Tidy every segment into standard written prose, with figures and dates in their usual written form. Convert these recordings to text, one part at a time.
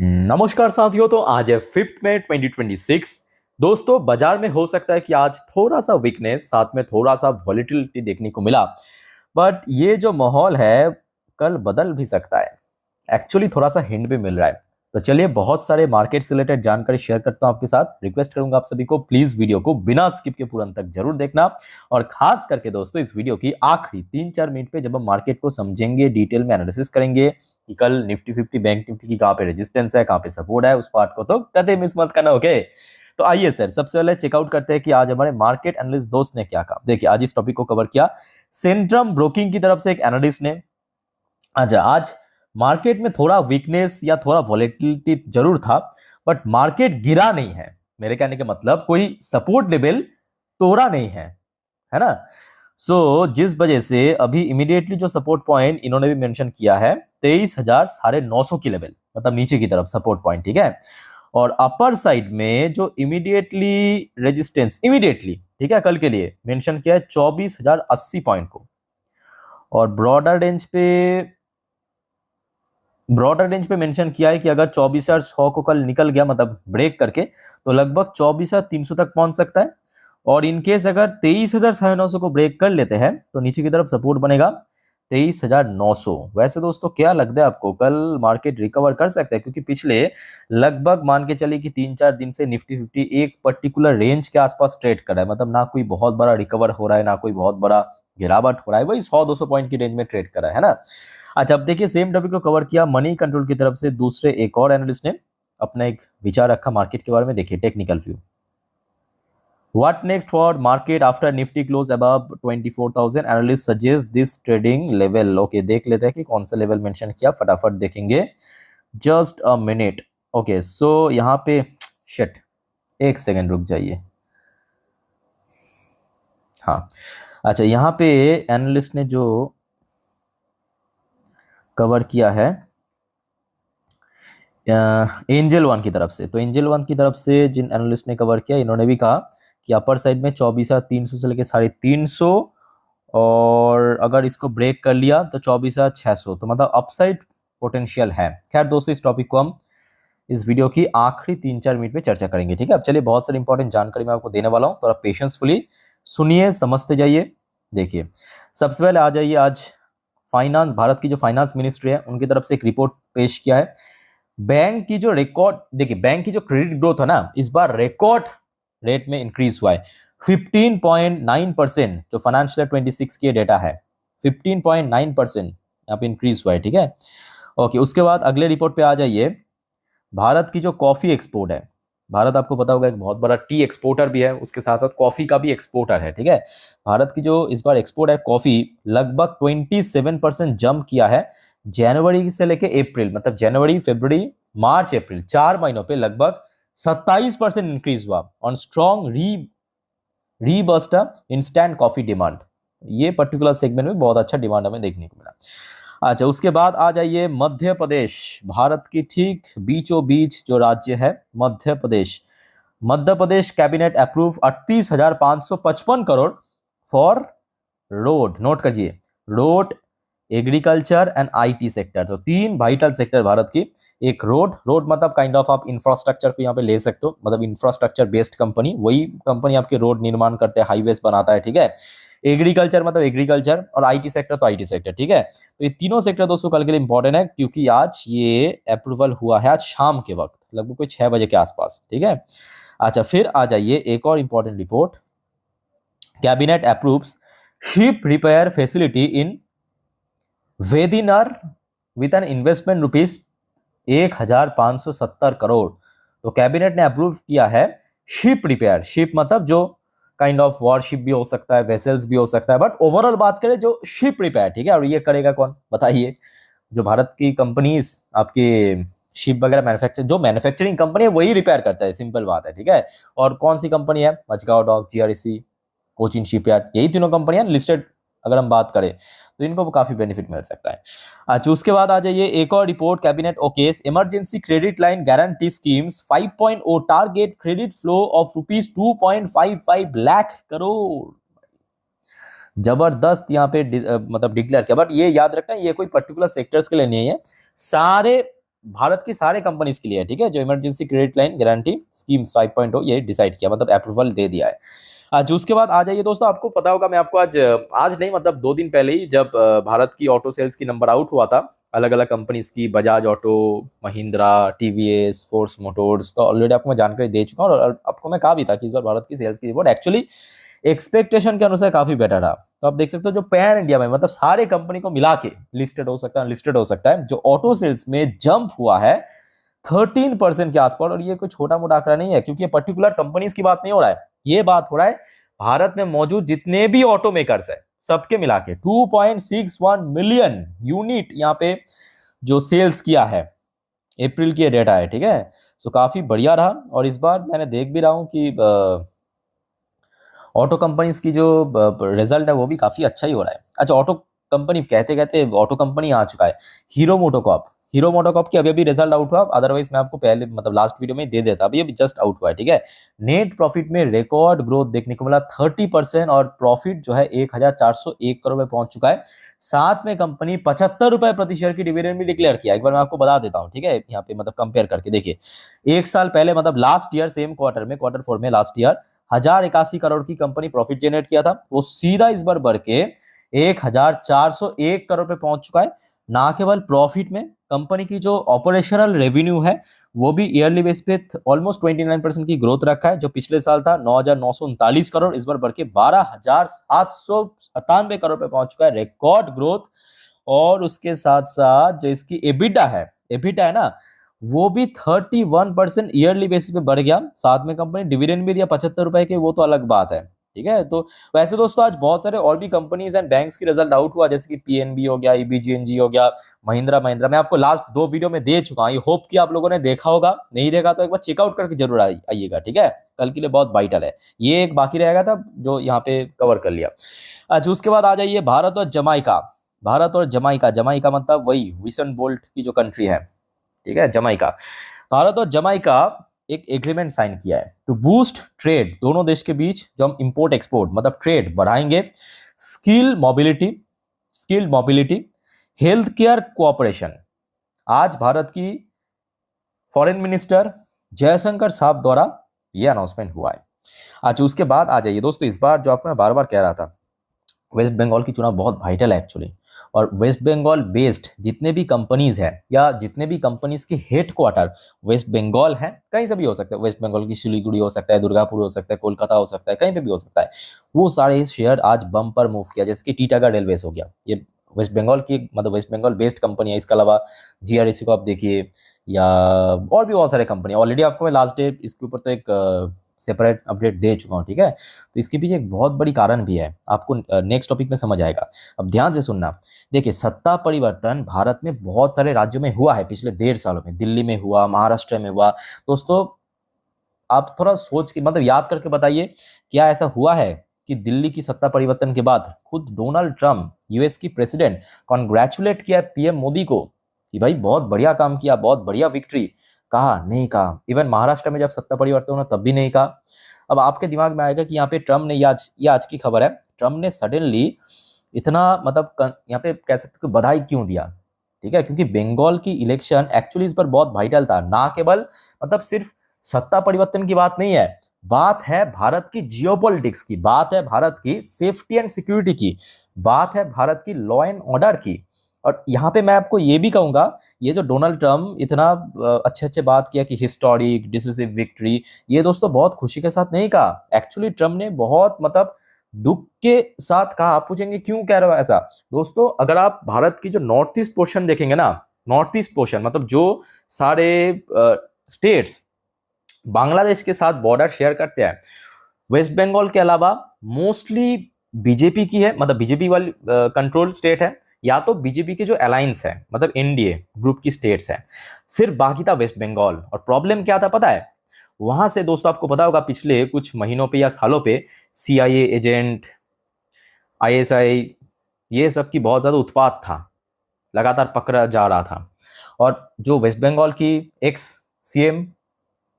नमस्कार साथियों। तो आज है 5 मई 2026। दोस्तों, बाजार में हो सकता है कि आज थोड़ा सा वीकनेस साथ में थोड़ा सा वॉलेटिलिटी देखने को मिला, बट ये जो माहौल है कल बदल भी सकता है। एक्चुअली थोड़ा सा हिंट भी मिल रहा है। तो चलिए बहुत सारे मार्केट से रिलेटेड जानकारी शेयर करता हूं आपके साथ। रिक्वेस्ट करूंगा आप सभी को प्लीज वीडियो को बिना स्किप के पूरा अंत तक जरूर देखना, और खास करके दोस्तों इस वीडियो की आखिरी 3-4 मिनट पे जब हम मार्केट को समझेंगे, डिटेल में एनालिसिस करेंगे कि कल निफ्टी 50 बैंक निफ्टी की कहां पे रेजिस्टेंस है, कहां पे सपोर्ट है, उस पार्ट को तो कदे मिस मत करना। ओके, तो आइए सर सबसे पहले चेकआउट करते हैं कि आज हमारे मार्केट एनालिस्ट दोस्त ने क्या कहा। देखिए आज इस टॉपिक को कवर किया सेंट्रम ब्रोकिंग की तरफ से एक एनालिस्ट ने। अच्छा, आज मार्केट में थोड़ा वीकनेस या थोड़ा वॉलेटिलिटी जरूर था, बट मार्केट गिरा नहीं है। मेरे कहने का मतलब कोई सपोर्ट लेवल तोड़ा नहीं है ना। जिस वजह से अभी इमीडिएटली जो सपोर्ट पॉइंट इन्होंने भी मेंशन किया है 23,950 की लेवल, मतलब नीचे की तरफ सपोर्ट पॉइंट, ठीक है। और अपर साइड में जो इमीडिएटली रेजिस्टेंस इमीडिएटली, ठीक है, कल के लिए मेंशन किया है 24,080 पॉइंट को। और ब्रॉडर रेंज पे मेंशन किया है कि अगर 24,100 को कल निकल गया, मतलब ब्रेक करके, तो लगभग 24,300 तक पहुंच सकता है। और इनकेस अगर 23,900 को ब्रेक कर लेते हैं तो नीचे की तरफ सपोर्ट बनेगा 23,900। वैसे दोस्तों क्या लगता है आपको कल मार्केट रिकवर कर सकता है? क्योंकि पिछले लगभग मान के चलिए कि 3-4 दिन से निफ्टी 50 एक पर्टिकुलर रेंज के आसपास ट्रेड कर रहा है, मतलब ना कोई बहुत बड़ा रिकवर हो रहा है, ना कोई बहुत बड़ा गिरावट हो रहा है, वही 100-200 पॉइंट की रेंज में ट्रेड कर रहा है ना। अच्छा, अब देखिए सेम टॉपिक को कवर किया मनी कंट्रोल की तरफ से दूसरे एक और एनालिस्ट ने अपना एक विचार रखा मार्केट के बारे में। देखिए technical view, what next for market after Nifty close above 24,000, analyst suggest this trading level. Okay, देख लेते हैं कि कौन सा लेवल मेंशन किया, फटाफट देखेंगे, जस्ट अ मिनट। ओके, सो यहाँ पे शिट, एक सेकेंड रुक जाइए। हाँ, अच्छा, यहाँ पे एनालिस्ट ने जो कवर किया है एंजल वन की तरफ से, तो एंजल वन की तरफ से जिन एनालिस्ट ने कवर किया, इन्होंने भी कहा कि अपर साइड में 24,300 से लेकर 350, और अगर इसको ब्रेक कर लिया तो 24,600, तो मतलब अपसाइड पोटेंशियल है। खैर दोस्तों, इस टॉपिक को हम इस वीडियो की आखिरी 3-4 मिनट में चर्चा करेंगे, ठीक है। अब चलिए बहुत सारी इंपॉर्टेंट जानकारी मैं आपको देने वाला हूँ, तो आप पेशेंसफुली सुनिए, समझते जाइए। देखिए सबसे पहले आ जाइए, आज फाइनेंस, भारत की जो फाइनेंस मिनिस्ट्री है उनकी तरफ से एक रिपोर्ट पेश किया है। बैंक की जो रिकॉर्ड, देखिए बैंक की जो क्रेडिट ग्रोथ है ना, इस बार रिकॉर्ड रेट में इंक्रीज हुआ है 15.9%, जो फाइनेंशियल 26 की डेटा है 15.9% यहाँ पे इंक्रीज हुआ है, ठीक है। ओके, उसके बाद अगले रिपोर्ट पे आ जाइए। भारत की जो कॉफी एक्सपोर्ट है, भारत आपको पता होगा एक बहुत बड़ा टी एक्सपोर्टर भी है, उसके साथ साथ कॉफी का भी एक्सपोर्टर है, ठीक है। भारत की जो इस बार एक्सपोर्ट है कॉफी, लगभग 27% जंप किया है जनवरी से लेके अप्रैल, मतलब जनवरी, फरवरी, मार्च, अप्रैल 4 महीनों पे लगभग 27% इंक्रीज हुआ on strong robust instant coffee demand. ये पर्टिकुलर सेगमेंट में बहुत अच्छा डिमांड हमें देखने को मिला। अच्छा, उसके बाद आ जाइए मध्य प्रदेश, भारत की ठीक बीचों बीच जो राज्य है Madhya Pradesh. Madhya Pradesh cabinet approve 38,555 crore for road, note करिए, road, agriculture and IT sector. तो 3 वाइटल सेक्टर भारत की। एक रोड मतलब काइंड ऑफ आप इंफ्रास्ट्रक्चर को यहाँ पे ले सकते हो, मतलब इंफ्रास्ट्रक्चर बेस्ड कंपनी, वही कंपनी आपके रोड निर्माण करते हैं, हाईवेज बनाता है, ठीक है। एग्रीकल्चर मतलब एग्रीकल्चर, और आईटी सेक्टर तो आईटी सेक्टर, ठीक है। तो ये तीनों सेक्टर दोस्तों कल के लिए इंपॉर्टेंट है, क्योंकि आज ये अप्रूवल हुआ है आज शाम के वक्त, लगभग कोई 6 बजे के आसपास, ठीक है। अच्छा, फिर आ जाइए एक और important report, cabinet approves ship repair facility in Vadinar with an investment rupees 1,570 crore. तो कैबिनेट ने अप्रूव किया है शिप रिपेयर, शिप मतलब जो काइंड ऑफ वॉरशिप भी हो सकता है, वेसल्स भी हो सकता है, बट ओवरऑल बात करें जो शिप रिपेयर, ठीक है। और ये करेगा कौन बताइए? जो भारत की कंपनीज आपके शिप वगैरह जो मैन्युफैक्चरिंग कंपनी है वही रिपेयर करता है, सिंपल बात है, ठीक है। और कौन सी कंपनी है? Mazagon dock, GRC, Cochin shipyard, यही तीनों कंपनियां लिस्टेड अगर हम बात करें तो इनको काफी बेनिफिट मिल सकता है। अच्छा, उसके बाद आ जाइए एक और report, cabinet ओकेस emergency credit line guarantee schemes 5.0 target credit flow of rupees 2.55 lakh crore. जबरदस्त यहाँ पे मतलब डिक्लेयर किया, बट ये याद रखना ये कोई पर्टिकुलर सेक्टर्स के लिए नहीं है, सारे भारत की सारे कंपनीज के लिए है, ठीक है, जो emergency credit line guarantee schemes 5.0 ये डिसाइड किया, मतलब अप्रूवल दे दिया है। आज उसके बाद आ जाइए दोस्तों, आपको पता होगा, मैं आपको आज आज नहीं मतलब 2 दिन पहले ही, जब भारत की ऑटो सेल्स की नंबर आउट हुआ था, अलग अलग कंपनीज की, Bajaj auto, Mahindra, TVS, force Motors, तो ऑलरेडी आपको मैं जानकारी दे चुका हूँ, और आपको मैं कहा भी था कि इस बार भारत की सेल्स की रिपोर्ट एक्चुअली एक्सपेक्टेशन के अनुसार काफी बेटर रहा। तो आप देख सकते हो, जो पैन इंडिया में मतलब सारे कंपनी को मिला के, लिस्टेड हो सकता है, अनलिस्टेड हो सकता है, जो ऑटो सेल्स में जंप हुआ है 13% के आसपास। और ये कोई छोटा मोटा आंकड़ा नहीं है, क्योंकि ये पर्टिकुलर कंपनीज की बात नहीं हो रहा है, ये बात हो रहा है भारत में मौजूद जितने भी ऑटो मेकर्स है सबके मिला के 2.61 मिलियन यूनिट यहाँ पे जो सेल्स किया है, अप्रैल की डेटा है, ठीक है। सो काफी बढ़िया रहा, और इस बार मैंने देख भी रहा हूँ कि ऑटो कंपनीज की जो रिजल्ट है वो भी काफी अच्छा ही हो रहा है। अच्छा, ऑटो कंपनी कहते कहते ऑटो कंपनी आ चुका है, हीरो मोटोकॉर्प। हीरो मोटोकॉर्प की अभी अभी रिजल्ट आउट हुआ, अदरवाइज मैं आपको पहले मतलब लास्ट वीडियो में दे देता, अभी अभी जस्ट आउट हुआ है, ठीक है। नेट प्रॉफिट में रिकॉर्ड ग्रोथ देखने को मिला 30%, और प्रॉफिट जो है 1401 करोड़ में पहुंच चुका है। साथ में कंपनी 75 रुपए प्रति शेयर की डिविडेंड भी डिक्लेयर किया। एक बार मैं आपको बता देता हूँ, ठीक है, यहाँ पे मतलब कंपेयर करके देखिए, एक साल पहले मतलब लास्ट ईयर सेम क्वार्टर में, Q4 में लास्ट ईयर 1081 करोड़ की कंपनी प्रॉफिट जनरेट किया था, वो सीधा इस बार बढ़ के 1401 करोड़ पे पहुंच चुका है। ना केवल प्रॉफिट में, कंपनी की जो ऑपरेशनल रेवेन्यू है वो भी ईयरली बेस पे ऑलमोस्ट 29% की ग्रोथ रखा है। जो पिछले साल था 9,939 करोड़, इस बार बढ़ के 12,797 करोड़ पे पहुंच चुका है, रिकॉर्ड ग्रोथ। और उसके साथ साथ जो इसकी एबिटा है ना, वो भी 31% ईयरली बेसिस पे बढ़ गया। साथ में कंपनी डिविडेंड भी दिया 75 रुपए के, वो तो अलग बात है, ठीक है। तो वैसे दोस्तों आज बहुत सारे और भी कंपनीज एंड बैंक्स की रिजल्ट आउट हुआ, जैसे कि पीएनबी हो गया, ईबीजीएनजी हो गया, महिंद्रा। मैं आपको लास्ट 2 वीडियो में दे चुका हूँ, आई होप कि आप लोगों ने देखा होगा, नहीं देखा तो एक बार चेकआउट करके जरूर आइएगा, ठीक है, कल के लिए बहुत वाइटल है। ये एक बाकी रहेगा था जो यहाँ पे कवर कर लिया। अच्छा, उसके बाद आ जाइए भारत और जमाइका। जमाइका मतलब वही हुसैन बोल्ट की जो कंट्री है, ठीक है, जमाइका। भारत और जमाइका एक एग्रीमेंट साइन किया है टू बूस्ट ट्रेड, दोनों देश के बीच जो हम इंपोर्ट एक्सपोर्ट मतलब ट्रेड बढ़ाएंगे, skilled mobility, health care cooperation. आज भारत की फॉरेन मिनिस्टर जयशंकर साहब द्वारा यह अनाउंसमेंट हुआ है। अच्छा, उसके बाद आ जाइए दोस्तों, इस बार जो आपको मैं बार बार कह रहा था, वेस्ट बंगाल की चुनाव बहुत वाइटल है एक्चुअली, और वेस्ट बंगाल बेस्ड जितने भी कंपनीज हैं या जितने भी कंपनीज के हेडक्वार्टर वेस्ट बंगाल हैं, कहीं से भी हो सकता है, वेस्ट बंगाल की सिलीगुड़ी हो सकता है, दुर्गापुर हो सकता है, कोलकाता हो सकता है, कहीं पे भी हो सकता है, वो सारे शेयर आज बम पर मूव किया। जैसे कि टीटागढ़ रेलवेज हो गया, ये वेस्ट बंगाल की मतलब वेस्ट बंगाल बेस्ड कंपनी है। इसके अलावा जीआरएसी को आप देखिए, या और भी बहुत सारे कंपनी, ऑलरेडी आपको मैं लास्ट डे इसके ऊपर तो एक सेपरेट अपडेट दे चुका हूँ, ठीक है। तो इसके पीछे एक बहुत बड़ी कारण भी है, आपको नेक्स्ट टॉपिक में समझ आएगा। अब ध्यान से सुनना। देखिए, सत्ता परिवर्तन भारत में बहुत सारे राज्यों में हुआ है पिछले 1.5 सालों में, दिल्ली में हुआ, महाराष्ट्र में हुआ। दोस्तों आप थोड़ा सोच के मतलब याद करके बताइए, क्या ऐसा हुआ है कि दिल्ली की सत्ता परिवर्तन के बाद खुद डोनाल्ड ट्रंप यूएस की प्रेसिडेंट कॉन्ग्रेचुलेट किया पीएम मोदी को कि भाई बहुत बढ़िया काम किया, बहुत बढ़िया विक्ट्री? कहा नहीं कहा। इवन महाराष्ट्र में जब सत्ता परिवर्तन हुआ तब भी नहीं कहा। अब आपके दिमाग में आएगा कि यहाँ पे ट्रम्प ने, ये आज की खबर है, ट्रम्प ने सडनली इतना मतलब यहाँ पे कह सकते हो कि बधाई क्यों दिया, ठीक है, क्योंकि बंगाल की इलेक्शन एक्चुअली इस पर बहुत वाइटल था। ना केवल मतलब सिर्फ सत्ता परिवर्तन की बात नहीं है, बात है भारत की जियोपॉलिटिक्स की, बात है भारत की सेफ्टी एंड सिक्योरिटी की, बात है भारत की लॉ एंड ऑर्डर की। और यहाँ पे मैं आपको ये भी कहूंगा, ये जो डोनाल्ड ट्रम्प इतना अच्छे अच्छे बात किया कि हिस्टोरिक डिसिसिव विक्ट्री, ये दोस्तों बहुत खुशी के साथ नहीं कहा। एक्चुअली ट्रम्प ने बहुत मतलब दुख के साथ कहा। आप पूछेंगे क्यों कह रहे हो ऐसा? दोस्तों अगर आप भारत की जो नॉर्थ ईस्ट पोर्शन देखेंगे ना, नॉर्थ ईस्ट पोर्शन मतलब जो सारे स्टेट्स बांग्लादेश के साथ बॉर्डर शेयर करते हैं, वेस्ट बंगाल के अलावा मोस्टली बीजेपी की है, मतलब बीजेपी वाली कंट्रोल स्टेट है, या तो बीजेपी के जो अलायंस है मतलब एनडीए ग्रुप की स्टेट्स है, सिर्फ बाकी था वेस्ट बंगाल। और प्रॉब्लम क्या था पता है? वहां से दोस्तों आपको पता होगा पिछले कुछ महीनों पे या सालों पे सीआईए एजेंट, आईएसआई, ये सब की बहुत ज्यादा उत्पात था, लगातार पकड़ा जा रहा था। और जो वेस्ट बंगाल की एक्स सीएम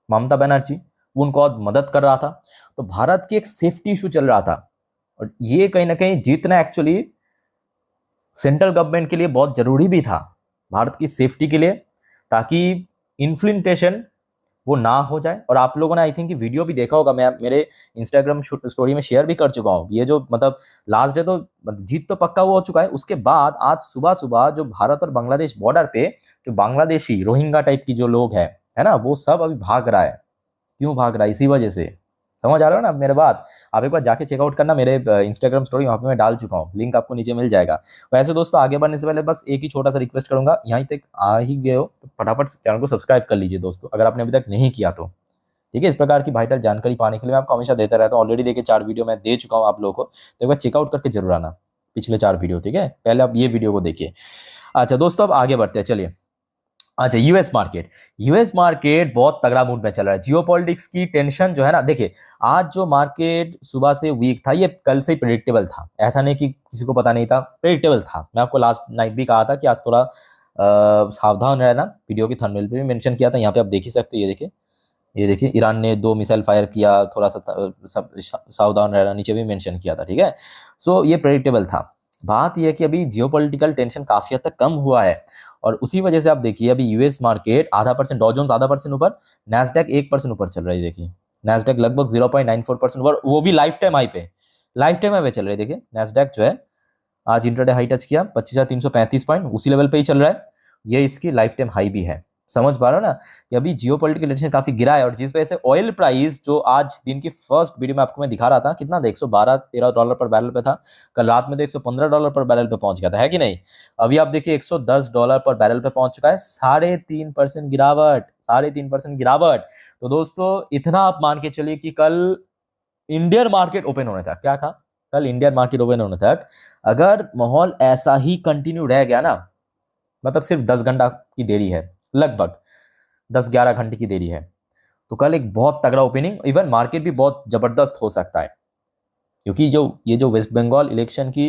ममता बनर्जी, वो उनको और मदद कर रहा था। तो भारत की एक सेफ्टी इशू चल रहा था, और ये कहीं ना कहीं जीतना एक्चुअली सेंट्रल गवर्नमेंट के लिए बहुत जरूरी भी था, भारत की सेफ्टी के लिए, ताकि इन्फ्लेशन वो ना हो जाए। और आप लोगों ने आई थिंक वीडियो भी देखा होगा, मैं मेरे इंस्टाग्राम स्टोरी में शेयर भी कर चुका हूँ। ये जो मतलब लास्ट डे तो जीत तो पक्का हुआ हो चुका है, उसके बाद आज सुबह सुबह जो भारत और बांग्लादेश बॉर्डर पे जो बांग्लादेशी रोहिंग्या टाइप की जो लोग है ना, वो सब अभी भाग रहा है। क्यों भाग रहा है? इसी वजह से। समझ आ रहा है ना मेरे बात? आप एक बार जाके चेकआउट करना, मेरे इंस्टाग्राम स्टोरी वहाँ पे मैं डाल चुका हूँ, लिंक आपको नीचे मिल जाएगा। वैसे दोस्तों आगे बढ़ने से पहले बस एक ही छोटा सा रिक्वेस्ट करूंगा, यहाँ तक आ ही गए हो तो फटाफट चैनल को सब्सक्राइब कर लीजिए दोस्तों, अगर आपने अभी तक नहीं किया तो। ठीक है, इस प्रकार की वाइटल जानकारी पाने के लिए मैं आपको हमेशा देता रहता हूँ। ऑलरेडी देखिए 4 वीडियो मैं दे चुका हूँ आप लोगों को, तो एक बार चेकआउट करके जरूर आना पिछले 4 वीडियो। ठीक है, पहले आप ये वीडियो को देखिए। अच्छा दोस्तों अब आगे बढ़ते हैं, चलिए। अच्छा, यूएस मार्केट बहुत तगड़ा मूड में चल रहा है। जियोपॉलिटिक्स की टेंशन जो है ना, देखिए आज जो मार्केट सुबह से वीक था, ये कल से ही प्रेडिक्टेबल था, ऐसा नहीं कि किसी को पता नहीं था, प्रेडिक्टेबल था। मैं आपको लास्ट नाइट भी कहा था कि आज थोड़ा सावधान रहना, वीडियो के थंबनेल पे भी मेंशन किया था, यहाँ पे आप देख ही सकते हो। ये देखिए ईरान ने 2 मिसाइल फायर किया, थोड़ा सा सब सावधान रहना नीचे भी मेंशन किया था। ठीक है, सो ये प्रेडिक्टेबल था। बात यह है कि अभी जियोपॉलिटिकल टेंशन काफी हद तक कम हुआ है, और उसी वजह से आप देखिए अभी यूएस मार्केट आधा परसेंट, डॉ जोन्स आधा परसेंट ऊपर, नैस्डैक 1% ऊपर चल रही है। देखिए नैस्डैक लगभग 0.94% ऊपर, वो भी लाइफ टाइम हाई पे चल रही है। देखिए नैस्डैक जो है आज इंट्राडे हाई टच किया 25,335 पॉइंट, उसी लेवल पे ही चल रहा है, ये इसकी लाइफ टाइम हाई भी है। समझ पा रहे हो ना कि अभी जियोपॉलिटिकल टेंशन काफी गिरा है, और जिस वजह से ऑयल प्राइस जो आज दिन की फर्स्ट वीडियो में आपको मैं दिखा रहा था कितना था, $112-13 पर बैरल पे था, कल रात में तो $115 पर बैरल पे पहुंच गया था, है कि नहीं? अभी आप देखिए $110 पर बैरल पे पहुंच चुका है, 3.5% गिरावट, 3.5% गिरावट। तो दोस्तों इतना आप मान के चलिए कि कल इंडियन मार्केट ओपन होने तक, क्या कहा, कल इंडियन मार्केट ओपन होने तक अगर माहौल ऐसा ही कंटिन्यू रह गया ना, मतलब सिर्फ 10 घंटा की देरी है, लगभग 10-11 घंटे की देरी है, तो कल एक बहुत तगड़ा ओपनिंग, इवन मार्केट भी बहुत जबरदस्त हो सकता है। क्योंकि ये जो वेस्ट बंगाल इलेक्शन की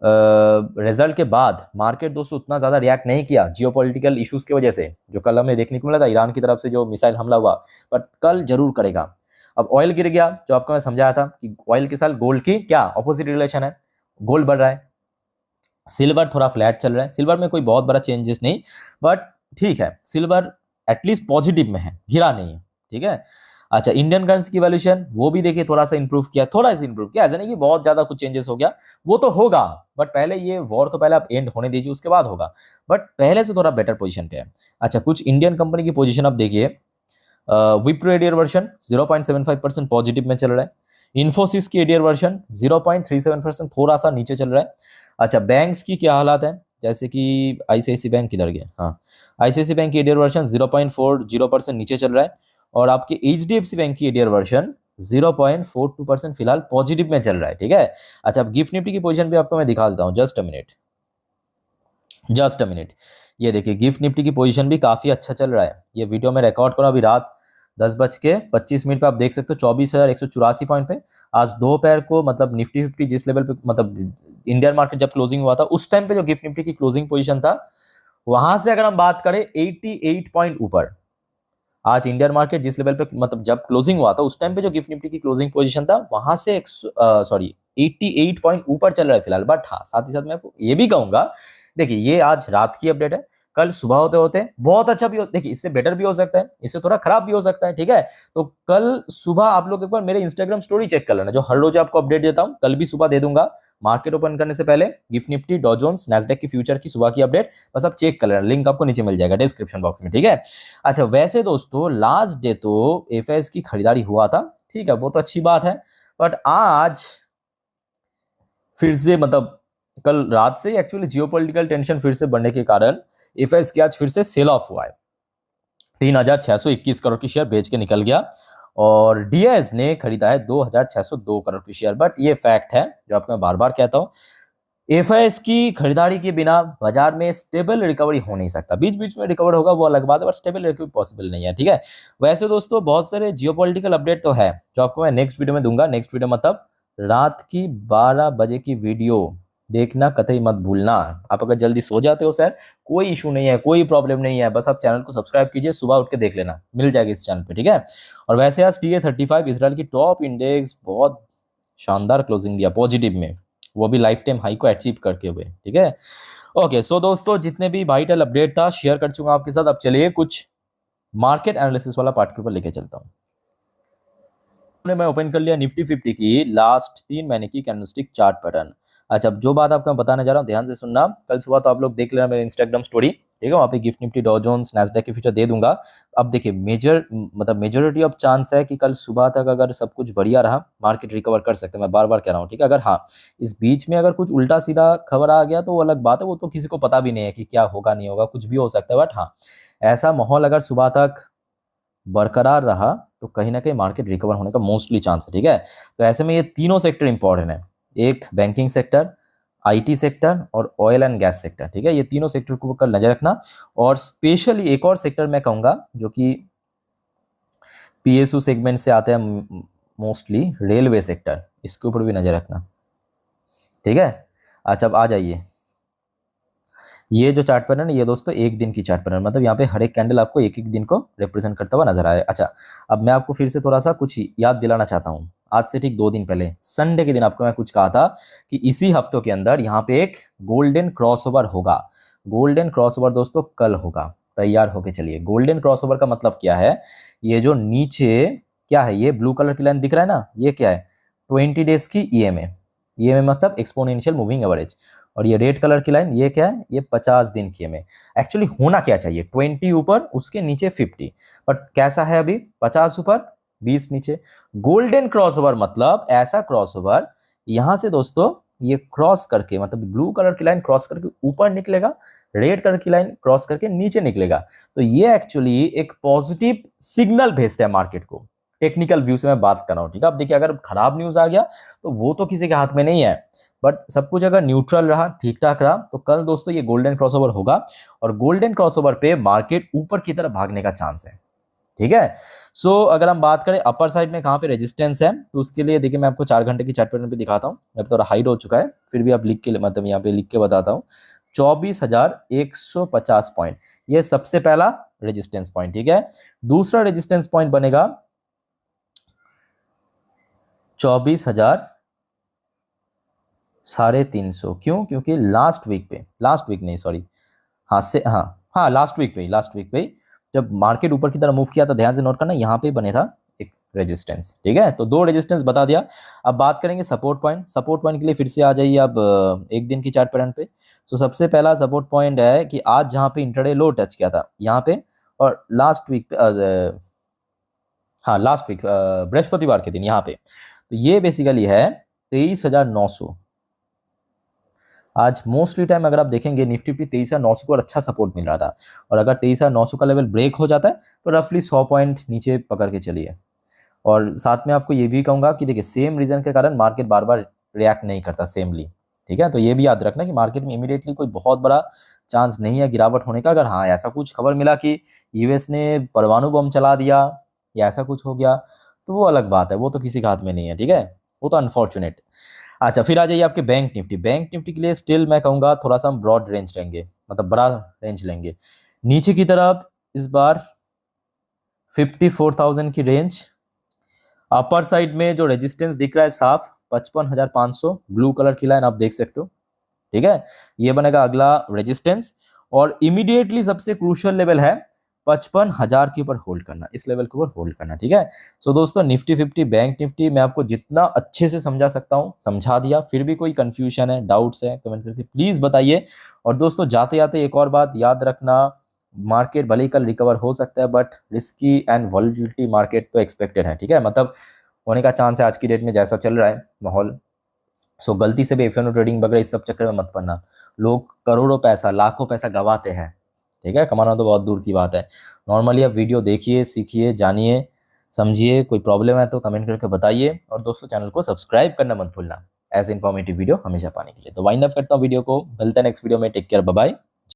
रिजल्ट के बाद मार्केट दोस्तों उतना ज्यादा रिएक्ट नहीं किया जियोपॉलिटिकल इश्यूज की वजह से, जो कल हमें देखने को मिला था ईरान की तरफ से जो मिसाइल हमला हुआ, बट कल जरूर करेगा। अब ऑयल गिर गया, जो आपको मैं समझाया था कि ऑयल के साथ गोल्ड की क्या ऑपोजिट रिलेशन है, गोल्ड बढ़ रहा है, सिल्वर थोड़ा फ्लैट चल रहा है, सिल्वर में कोई बहुत बड़ा चेंजेस नहीं, बट ठीक है, सिल्वर एटलीस्ट पॉजिटिव में है, गिरा नहीं है। ठीक है, अच्छा इंडियन करेंसी की वैल्यूएशन वो भी देखिए थोड़ा सा इंप्रूव किया, ऐसा नहीं कि बहुत ज्यादा कुछ चेंजेस हो गया, वो तो होगा, बट पहले ये वॉर को पहले आप एंड होने दीजिए, उसके बाद होगा, बट पहले से थोड़ा बेटर पोजीशन पे है। अच्छा कुछ इंडियन कंपनी की पोजीशन आप देखिए, विप्रो एडियर वर्जन 0.75% पॉजिटिव में चल रहा है, इन्फोसिस की एडियर वर्जन 0.37% थोड़ा सा नीचे चल रहा है। अच्छा बैंक्स की क्या हालात है, जैसे कि आईसीआईसी बैंक किधर गया, हाँ आईसीआईसी बैंक की एडियर वर्जन 0.40% नीचे चल रहा है, और आपके एचडीएफसी बैंक की एडियर वर्जन 0.42% फिलहाल पॉजिटिव में चल रहा है। ठीक है, अच्छा अब गिफ्ट निफ्टी की पोजीशन भी आपको मैं दिखा देता हूँ, जस्ट अ मिनट। ये देखिए गिफ्ट निफ्टी की पोजीशन भी काफी अच्छा चल रहा है, ये वीडियो में रिकॉर्ड करो अभी रात 10:25 पे, आप देख सकते हो 24,184 पॉइंट पे। आज दोपहर को मतलब निफ्टी 50 जिस लेवल पे, मतलब इंडियन मार्केट जब क्लोजिंग हुआ था उस टाइम पे जो गिफ्ट निफ्टी की क्लोजिंग पोजीशन था, वहां से अगर हम बात करें 88 पॉइंट ऊपर, आज इंडियन मार्केट जिस लेवल पे मतलब जब क्लोजिंग हुआ था उस टाइम पे जो गिफ्ट निफ्टी की क्लोजिंग पोजीशन था, वहां से 88 पॉइंट ऊपर चल रहा है फिलहाल। बट हाँ साथ ही साथ मैं आपको ये भी कहूंगा, देखिए ये आज रात की अपडेट है, कल सुबह होते होते बहुत अच्छा भी हो, देखिए इससे बेटर भी हो सकता है, इससे थोड़ा खराब भी हो सकता है। ठीक है, तो कल सुबह आप लोग एक बार मेरे इंस्टाग्राम स्टोरी चेक कर लेना, जो हर रोज आपको अपडेट देता हूं, कल भी सुबह दे दूंगा, मार्केट ओपन करने से पहले गिफ्ट निफ्टी, डॉ जोन्स, नैस्डैक की फ्यूचर की सुबह की अपडेट, बस आप चेक कर लेना, लिंक आपको नीचे मिल जाएगा डिस्क्रिप्शन बॉक्स में। ठीक है, अच्छा वैसे दोस्तों लास्ट डे तो एफएस की खरीदारी हुआ था, ठीक है वो तो अच्छी बात है, बट आज फिर से मतलब कल रात से एक्चुअली जियोपॉलिटिकल टेंशन फिर से बढ़ने के कारण एफएस की आज फिर से सेल ऑफ हुआ है, 3,621 करोड़ की शेयर बेच के निकल गया, और डीएस ने खरीदा है 2,602 करोड़ की शेयर। बट ये फैक्ट है जो आपको मैं बार बार कहता हूं, एफआईएस की खरीदारी के बिना बाजार में स्टेबल रिकवरी हो नहीं सकता, बीच बीच में रिकवर होगा वो अलग बात है, बट स्टेबल रिकवरी पॉसिबल नहीं है। ठीक है, वैसे दोस्तों बहुत सारे जियोपॉलिटिकल अपडेट तो है जो आपको मैं नेक्स्ट वीडियो में दूंगा, नेक्स्ट वीडियो मतलब रात की 12 बजे की वीडियो देखना कतई मत भूलना। आप अगर जल्दी सो जाते हो सर कोई इशू नहीं है, कोई प्रॉब्लम नहीं है, बस आप चैनल को सब्सक्राइब कीजिए, सुबह उठ के देख लेना, मिल जाएगी इस चैनल पे। ठीक है, और वैसे आज TA35 इसराइल की टॉप इंडेक्स बहुत शानदार क्लोजिंग दिया पॉजिटिव में, वो भी लाइफ टाइम हाई को अचीव करके हुए, ठीक है। ओके, सो दोस्तों जितने भी वाइटल अपडेट था शेयर कर चुका आपके साथ। अब चलिए कुछ मार्केट एनालिसिस वाला पार्ट के ऊपर लेके चलता हूँ। मैं ओपन कर लिया निफ्टी 50 की लास्ट 3 महीने की कैंडलस्टिक चार्ट पैटर्न। अच्छा, अब जो बात आपको मैं बताने जा रहा हूँ ध्यान से सुनना। कल सुबह तो आप लोग देख लेना मेरे इंस्टाग्राम स्टोरी, ठीक है, वहाँ पे गिफ्ट निफ्टी डॉ जोन्स नैस्डैक के फ्यूचर दे दूंगा। अब देखिए मेजोरिटी ऑफ चांस है कि कल सुबह तक अगर सब कुछ बढ़िया रहा मार्केट रिकवर कर सकते हैं, मैं बार बार कह रहा हूँ, ठीक है। अगर हाँ इस बीच में अगर कुछ उल्टा सीधा खबर आ गया तो वो अलग बात है, वो तो किसी को पता भी नहीं है कि क्या होगा नहीं होगा, कुछ भी हो सकता है। बट हाँ ऐसा माहौल अगर सुबह तक बरकरार रहा तो कहीं ना कहीं मार्केट रिकवर होने का मोस्टली चांस है, ठीक है। तो ऐसे में ये तीनों सेक्टर इंपॉर्टेंट है, एक बैंकिंग सेक्टर, आईटी सेक्टर और ऑयल एंड गैस सेक्टर, ठीक है। ये तीनों सेक्टर को ऊपर नजर रखना। और स्पेशली एक और सेक्टर मैं कहूंगा जो कि पीएसयू सेगमेंट से आते हैं मोस्टली, रेलवे सेक्टर, इसके ऊपर भी नजर रखना, ठीक है। अच्छा अब आ जाइए, ये जो चार्ट पैटर्न है ये दोस्तों एक दिन की चार्ट पैटर्न, मतलब यहाँ पे हर एक कैंडल आपको एक एक दिन को रिप्रेजेंट करता हुआ नजर आए। अच्छा अब मैं आपको फिर से थोड़ा सा कुछ याद दिलाना चाहता हूँ। आज से ठीक 2 दिन पहले संडे के दिन आपको मैं कुछ कहा था कि इसी हफ्तों के अंदर यहाँ पे एक गोल्डन क्रॉसओवर होगा। गोल्डन क्रॉसओवर दोस्तों कल होगा, तैयार होके चलिए। गोल्डन क्रॉसओवर का मतलब क्या है, ये जो नीचे क्या है, ये ब्लू कलर की लाइन दिख रहा है ना, ये क्या है, 20 डेज की ईएमए। ईएमए मतलब एक्सपोनेंशियल मूविंग एवरेज। और ये रेड कलर की लाइन ये क्या है, ये 50 दिन की है। एक्चुअली होना क्या चाहिए, 20 ऊपर उसके नीचे 50, बट कैसा है अभी 50 ऊपर 20 नीचे। गोल्डन क्रॉसओवर मतलब ऐसा क्रॉसओवर यहां से दोस्तों ये क्रॉस करके, मतलब ब्लू कलर की लाइन क्रॉस करके ऊपर निकलेगा, रेड कलर की लाइन क्रॉस करके नीचे निकलेगा। तो ये एक्चुअली एक पॉजिटिव सिग्नल भेजता है मार्केट को। टेक्निकल व्यू से मैं बात कर रहा हूं, ठीक है। अब देखिए अगर खराब न्यूज आ गया तो वो तो किसी के हाथ में नहीं है, बट सब कुछ अगर न्यूट्रल रहा, ठीक ठाक रहा, तो कल दोस्तों ये गोल्डन क्रॉसओवर होगा। और गोल्डन क्रॉसओवर पे मार्केट ऊपर की तरफ भागने का चांस है, ठीक है। सो अगर हम बात करें अपर साइड में कहां पे रेजिस्टेंस है, तो उसके लिए देखिए मैं आपको 4 घंटे की चार्ट पैटर्न पे दिखाता हूं। अब थोड़ा हाइड हो चुका है, फिर भी आप लिख के, मतलब यहाँ पे लिख के बताता हूँ। 24,150 पॉइंट, ये सबसे पहला रेजिस्टेंस पॉइंट, ठीक है। दूसरा रेजिस्टेंस पॉइंट बनेगा 24,350। क्यों, क्योंकि लास्ट वीक नहीं सॉरी, लास्ट वीक पे जब मार्केट ऊपर की तरफ मूव किया था, ध्यान से नोट करना, यहाँ पे बने था एक रेजिस्टेंस, ठीक है। तो 2 रेजिस्टेंस बता दिया। अब बात करेंगे सपोर्ट पॉइंट। सपोर्ट पॉइंट के लिए फिर से आ जाइए अब एक दिन की चार्ट पैटर्न पे। तो सबसे पहला सपोर्ट पॉइंट है कि आज जहाँ पे इंटरडे लो टच किया था यहाँ पे, और लास्ट वीक बृहस्पतिवार के दिन यहाँ पे, तो ये बेसिकली है 23,900। आज मोस्टली टाइम अगर आप देखेंगे निफ्टी 23,900 को अच्छा सपोर्ट मिल रहा था, और अगर 23,900 का लेवल ब्रेक हो जाता है तो रफली 100 पॉइंट नीचे पकड़ के चलिए। और साथ में आपको ये भी कहूंगा कि देखिए सेम रीजन के कारण मार्केट बार बार रिएक्ट नहीं करता सेमली, ठीक है। तो ये भी याद रखना कि मार्केट में इमीडिएटली कोई बहुत बड़ा चांस नहीं है गिरावट होने का। अगर हाँ ऐसा कुछ खबर मिला कि यूएस ने परमाणु बम चला दिया या ऐसा कुछ हो गया तो वो अलग बात है, वो तो किसी के हाथ में नहीं है, ठीक है, वो तो अनफॉर्चुनेट। अच्छा फिर आ जाइए आपके बैंक निफ्टी। बैंक निफ्टी के लिए स्टिल मैं कहूंगा थोड़ा सा हम ब्रॉड रेंज लेंगे, मतलब बड़ा रेंज लेंगे। नीचे की तरफ इस बार 54,000 की रेंज। अपर साइड में जो रेजिस्टेंस दिख रहा है साफ 55,500, ब्लू कलर की लाइन आप देख सकते हो, ठीक है। ये बनेगा अगला रेजिस्टेंस। और इमीडिएटली सबसे क्रूशियल लेवल है 55,000 के ऊपर होल्ड करना, इस लेवल के ऊपर होल्ड करना, ठीक है। सो दोस्तों निफ्टी 50 बैंक निफ्टी मैं आपको जितना अच्छे से समझा सकता हूं समझा दिया। फिर भी कोई कंफ्यूजन है, डाउट्स है, कमेंट करके प्लीज बताइए। और दोस्तों जाते जाते एक और बात याद रखना, मार्केट भले ही कल रिकवर हो सकता है but risky and volatility market तो एक्सपेक्टेड है, ठीक है, मतलब होने का चांस है आज की डेट में जैसा चल रहा है माहौल। सो गलती से भी एफएनओ ट्रेडिंग वगैरह इस सब चक्कर में मत पड़ना। लोग करोड़ों पैसा लाखों पैसा गवाते हैं, ठीक है, कमाना तो बहुत दूर की बात है। नॉर्मली आप वीडियो देखिए, सीखिए, जानिए, समझिए। कोई प्रॉब्लम है तो कमेंट करके बताइए। और दोस्तों चैनल को सब्सक्राइब करना मत भूलना ऐसे इन्फॉर्मेटिव वीडियो हमेशा पाने के लिए। तो वाइंड अप करता हूँ वीडियो को, मिलते हैं नेक्स्ट वीडियो में। Take care, bye bye.